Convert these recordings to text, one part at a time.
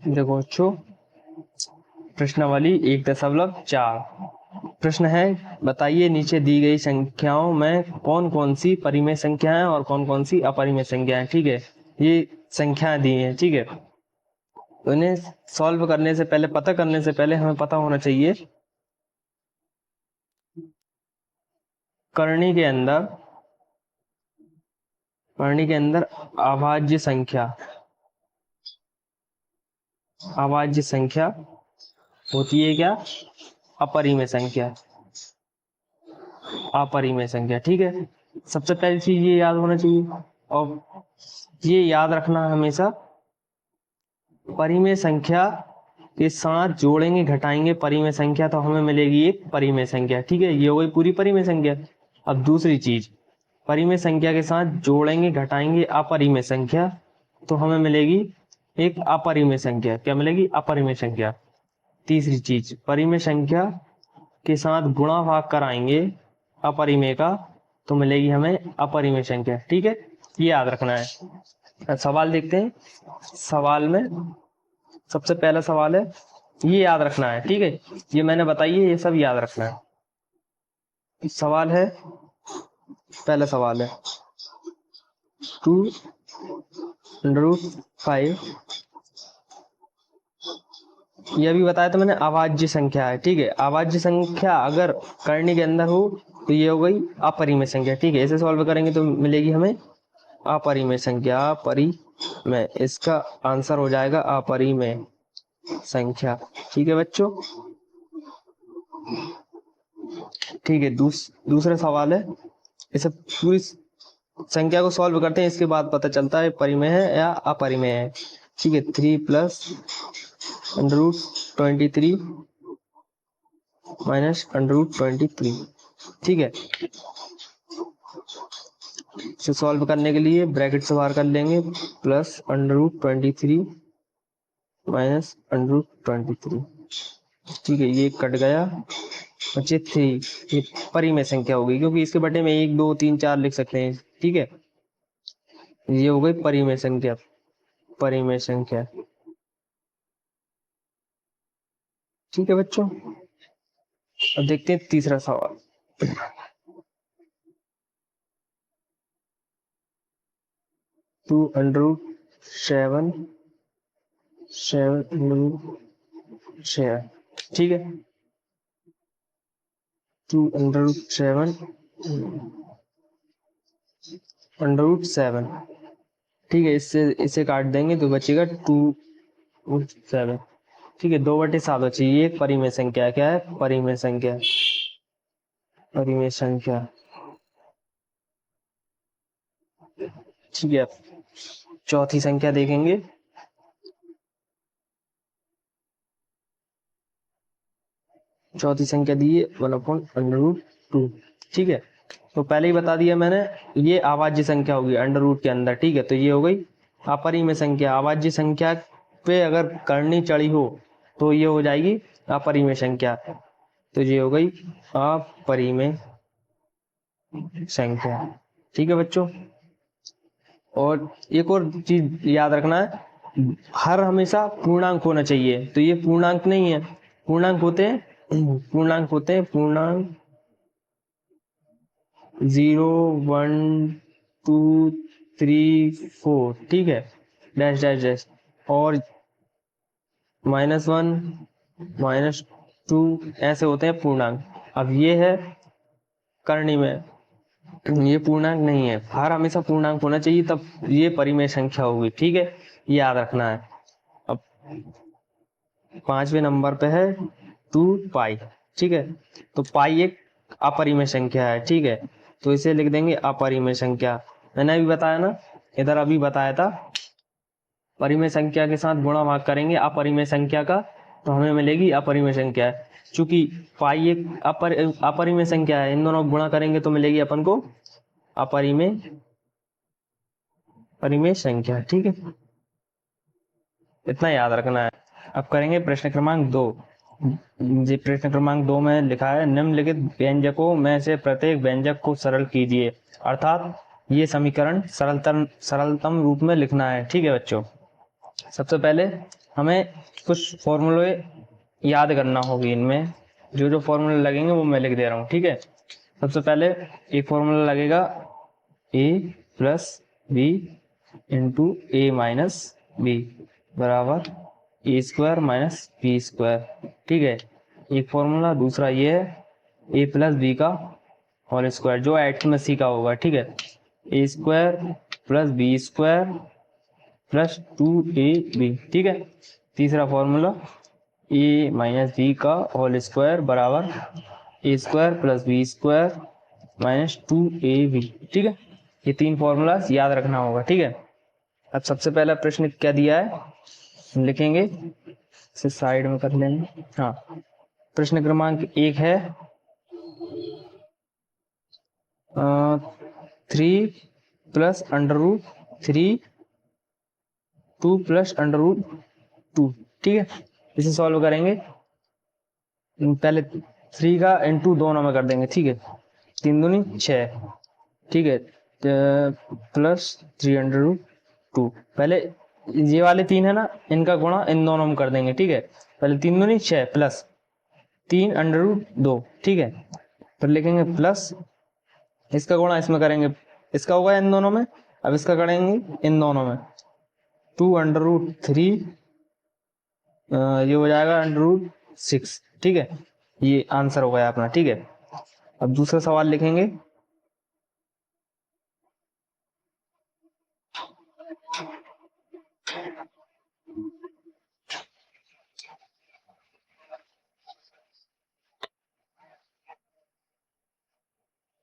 देखो बच्चों, प्रश्नावली 1.4 प्रश्न है, बताइए नीचे दी गई संख्याओं में कौन कौन सी परिमेय संख्याएं और कौन कौन सी अपरिमेय संख्याएं। ठीक है, ये संख्याएं दी हैं। ठीक है, तो इन्हें सॉल्व करने से पहले, पता करने से पहले हमें पता होना चाहिए करनी के अंदर अभाज्य संख्या होती है क्या? अपरिमेय संख्या। ठीक है, सबसे पहली चीज ये याद होना चाहिए, और ये याद रखना हमेशा, परिमेय संख्या के साथ जोड़ेंगे घटाएंगे परिमेय संख्या तो हमें मिलेगी एक परिमेय संख्या। ठीक है, ये हो गई पूरी परिमेय संख्या। अब दूसरी चीज, परिमेय संख्या के साथ जोड़ेंगे घटाएंगे अपरिमेय संख्या तो हमें मिलेगी एक अपरिमेय संख्या। क्या मिलेगी? अपरिमेय संख्या। तीसरी चीज, परिमेय संख्या के साथ गुणा भाग कराएंगे अपरिमेय का तो मिलेगी हमें अपरिमेय संख्या। ठीक है, ये याद रखना है। सवाल देखते हैं। सवाल में सबसे पहला सवाल है, ये याद रखना है। ठीक है, ये मैंने बताई है, ये सब याद रखना है। सवाल है, पहला सवाल है 2√5, ये भी बताया था मैंने, अभाज्य संख्या है। ठीक है, अभाज्य संख्या अगर करनी के अंदर हो तो ये हो गई अपरिमेय संख्या। ठीक है, इसे सॉल्व करेंगे तो मिलेगी हमें अपरिमेय संख्या। अपरिमेय, इसका आंसर हो जाएगा अपरिमेय संख्या। ठीक है बच्चों, ठीक है। दूसरा सवाल है, इसे पूरी संख्या को सॉल्व करते हैं, इसके बाद पता चलता है परिमेय है या अपरिमेय है। ठीक है, 3+√23 -√23। ठीक है, इसे सॉल्व करने के लिए ब्रैकेट से बाहर कर लेंगे, +√23 -√23। ठीक है, ये कट गया, बचे 3। ये परिमेय संख्या होगी क्योंकि इसके बटे में 1 2 3 4 लिख सकते हैं। ठीक है, ये हो गई परिमेय संख्या। ठीक है बच्चों, अब देखते हैं तीसरा सवाल। 2√7 ठीक है, 2√7 ठीक है, इसे काट देंगे तो बचेगा 2√7। ठीक है, 2/7 बची। ये परिमेय संख्या। क्या है? परिमेय संख्या। ठीक है, चौथी संख्या देखेंगे। चौथी संख्या दी है 1/√2। ठीक है, तो पहले ही बता दिया मैंने, ये अभाज्य संख्या होगी अंडर रूट के अंदर। ठीक है, तो ये हो गई अपरिमेय संख्या। अभाज्य संख्या पे अगर करनी चढ़ी हो तो ये हो जाएगी अपरिमेय संख्या। तो ये हो गई अपरिमेय संख्या। ठीक है बच्चों, और एक और चीज याद रखना है, हर हमेशा पूर्णांक होना चाहिए। तो ये पूर्णांक नहीं है, पूर्णांक होते हैं 0 1 2 3 4। ठीक है, डैश डैश डैश, और -1 -2 ऐसे होते हैं पूर्णांक। अब ये है करनी में, ये पूर्णांक नहीं है। हर हमेशा पूर्णांक होना चाहिए, तब ये परिमेय संख्या होगी। ठीक है, ये याद रखना है। अब 5वें नंबर पे है 2π। ठीक है, तो पाई एक अपरिमेय संख्या है। ठीक है, तो इसे लिख देंगे अपरिमेय संख्या। मैंने अभी बताया ना, इधर अभी बताया था, परिमेय संख्या के साथ गुणा भाग करेंगे अपरिमेय संख्या का तो हमें मिलेगी अपरिमेय संख्या। चूंकि पाई एक अपरिमेय संख्या है, इन दोनों गुणा करेंगे तो मिलेगी अपन को परिमेय संख्या। ठीक है, इतना याद रखना है। अब करेंगे प्रश्न क्रमांक 2। जी, प्रश्न क्रमांक 2 में लिखा है, निम्नलिखित व्यंजकों में से प्रत्येक व्यंजक को सरल कीजिए। अर्थात ये समीकरण सरलतम रूप में लिखना है। ठीक है बच्चों, सबसे पहले हमें कुछ फॉर्मूले याद करना होगी, इनमें जो जो फॉर्मूले लगेंगे वो मैं लिख दे रहा हूँ, ठीक है। सबसे पहले एक फॉर्मूला लगेगा a plus B into A minus B बराबर A square minus B square, ठीक है। एक फॉर्मूला दूसरा ये है ए प्लस बी का होल स्क्वायर, जो 8th में सीखा होगा, ठीक है। A square plus B square plus 2ab, ठीक है। तीसरा फॉर्मूला ए माइनस बी का होल स्क्वायर बराबर A square plus B square minus 2ab, ठीक है। ये 3 फॉर्मूला याद रखना होगा, ठीक है। अब सबसे पहला प्रश्न क्या दिया है लिखेंगे, इसे साइड में कर लेंगे। हाँ, प्रश्न क्रमांक 1 है 3 plus under root 3 2 plus under root 2, ठीक है। इसे सॉल्व करेंगे, पहले 3 का इंटू दोनों में कर देंगे, ठीक है। 3 दूनी 6, ठीक है, प्लस 3 अंडर रूट 2। पहले ये वाले 3 है ना, इनका गुणा इन दोनों में कर देंगे, ठीक है। पहले 3 दूनी 6 प्लस 3 अंडर रूट 2, ठीक है। फिर लिखेंगे प्लस इसका गुणा इसमें करेंगे, इसका होगा इन दोनों में, अब इसका करेंगे इन दोनों में 2 अंडर रूट 3, ये हो जाएगा अंडर रूट 6, ठीक है। ये आंसर हो गया अपना, ठीक है। अब दूसरा सवाल लिखेंगे,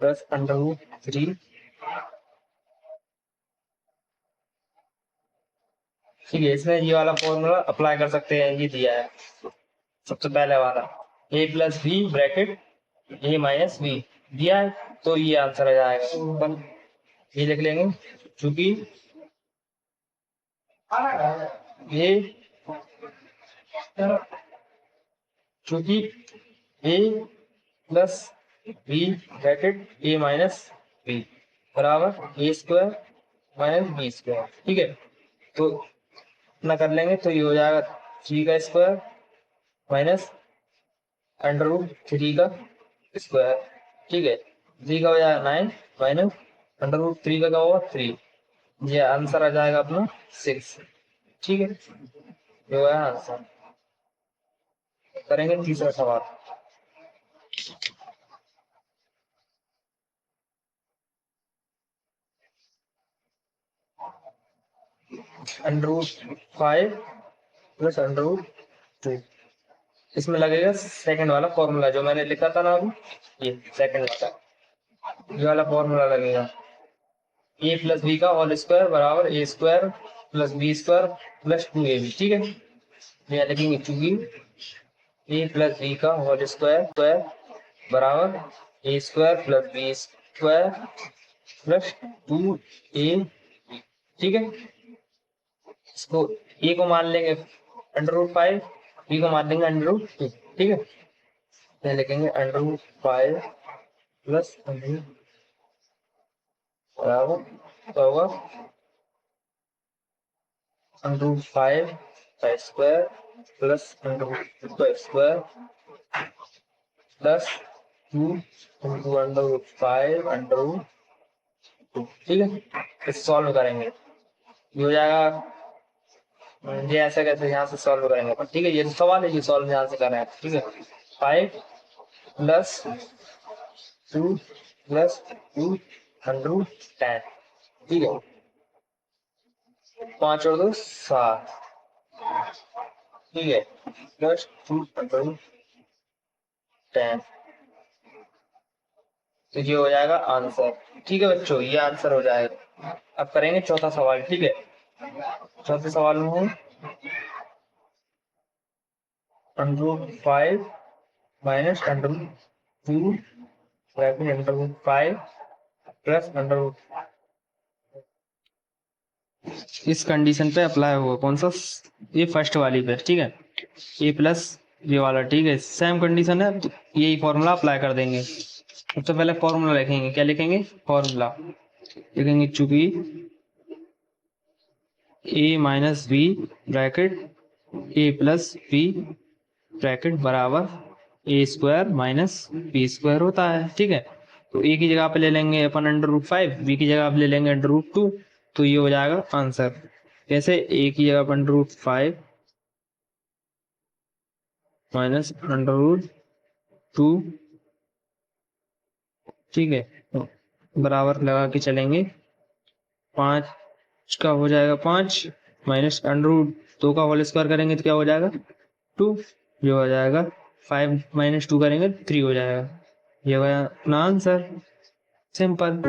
प्लस अंडर रूट 3, ठीक है। इसमें ये वाला फॉर्मूला अप्लाई कर सकते हैं, ये दिया है सबसे पहले वाला a plus B bracket a minus B दिया है, तो ये आंसर आ जाएगा। ये लिख लेंगे, चूंकि a plus B bracket a minus B बराबर A square minus B square, ठीक है। तो इतना कर लेंगे तो ये हो जाएगा 3 का स्क्वायर माइनस अंडर रूट 3 का स्क्वायर, ठीक है। 3 का हो जाएगा 9 माइनस अंडर रूट 3 का क्या होगा 3, ये आंसर आ जाएगा अपना 6, ठीक है। ये हुआ आंसर। करेंगे तीसरा सवाल, under root 5 plus under root 2। इसमें लगेगा सेकंड वाला फॉर्मूला जो मैंने लिखा था ना अभी, ये सेकंड वाला, ये वाला फॉर्मूला लगेगा ए प्लस बी का होल स्क्वायर बराबर A square plus B square plus 2ab, ठीक है। ये लिखेंगे चूंकि ए प्लस बी का होल स्क्वायर बराबर A square plus B square plus 2ab, ठीक है। इसको ए को मान लेंगे अंडर रूट 5, बी को मान लेंगे अंडर रूट 2, ठीक है। ये लिखेंगे under root 5 plus under root बराबर क्या होगा अंडर रूट 5 का स्क्वायर प्लस अंडर रूट का square plus 2 into under root 5 under root 2, ठीक है। इसे सॉल्व करेंगे, ये हो जाएगा, ये ऐसा कैसे यहाँ से सॉल्व करेंगे अपन, ठीक है। ये सवाल है, ये सॉल्व यहाँ से कर रहे हैं, ठीक है। 5 प्लस 2 प्लस 2 अंडर रूट 10, ठीक है। 5 और 2 7, ठीक है, प्लस 2 अंडर रूट 10, तो ये हो जाएगा आंसर, ठीक है बच्चों, ये आंसर हो जाएगा। अब करेंगे चौथा सवाल, ठीक है। चौथे सवाल में है under root 5 minus under root 2 bracket under root 5 plus under root, इस कंडीशन पे अप्लाई होगा कौन सा, ये फर्स्ट वाली पे, ठीक है। ए प्लस ये वाला, ठीक है, सेम कंडीशन है, तो यही फॉर्मूला अप्लाई कर देंगे। सबसे पहले फॉर्मूला लिखेंगे, क्या लिखेंगे फॉर्मूला लिखेंगे, चूंकि ए माइनस बी ब्रैकेट ए प्लस बी ब्रैकेट बराबर A square minus B square होता है। ठीक है, तो ए की जगह पे ले लेंगे अपन √5, बी की जगह पे ले लेंगे √2, तो ये हो जाएगा आंसर। कैसे? ए की जगह पर √5 माइनस √2, ठीक है, तो बराबर लगा के चलेंगे। 5 का हो जाएगा 5 माइनस √2 का होल स्क्वायर करेंगे तो क्या हो जाएगा 2, जो हो जाएगा 5 माइनस 2 करेंगे 3 हो जाएगा। ये हो गया अपना आंसर, सिंपल।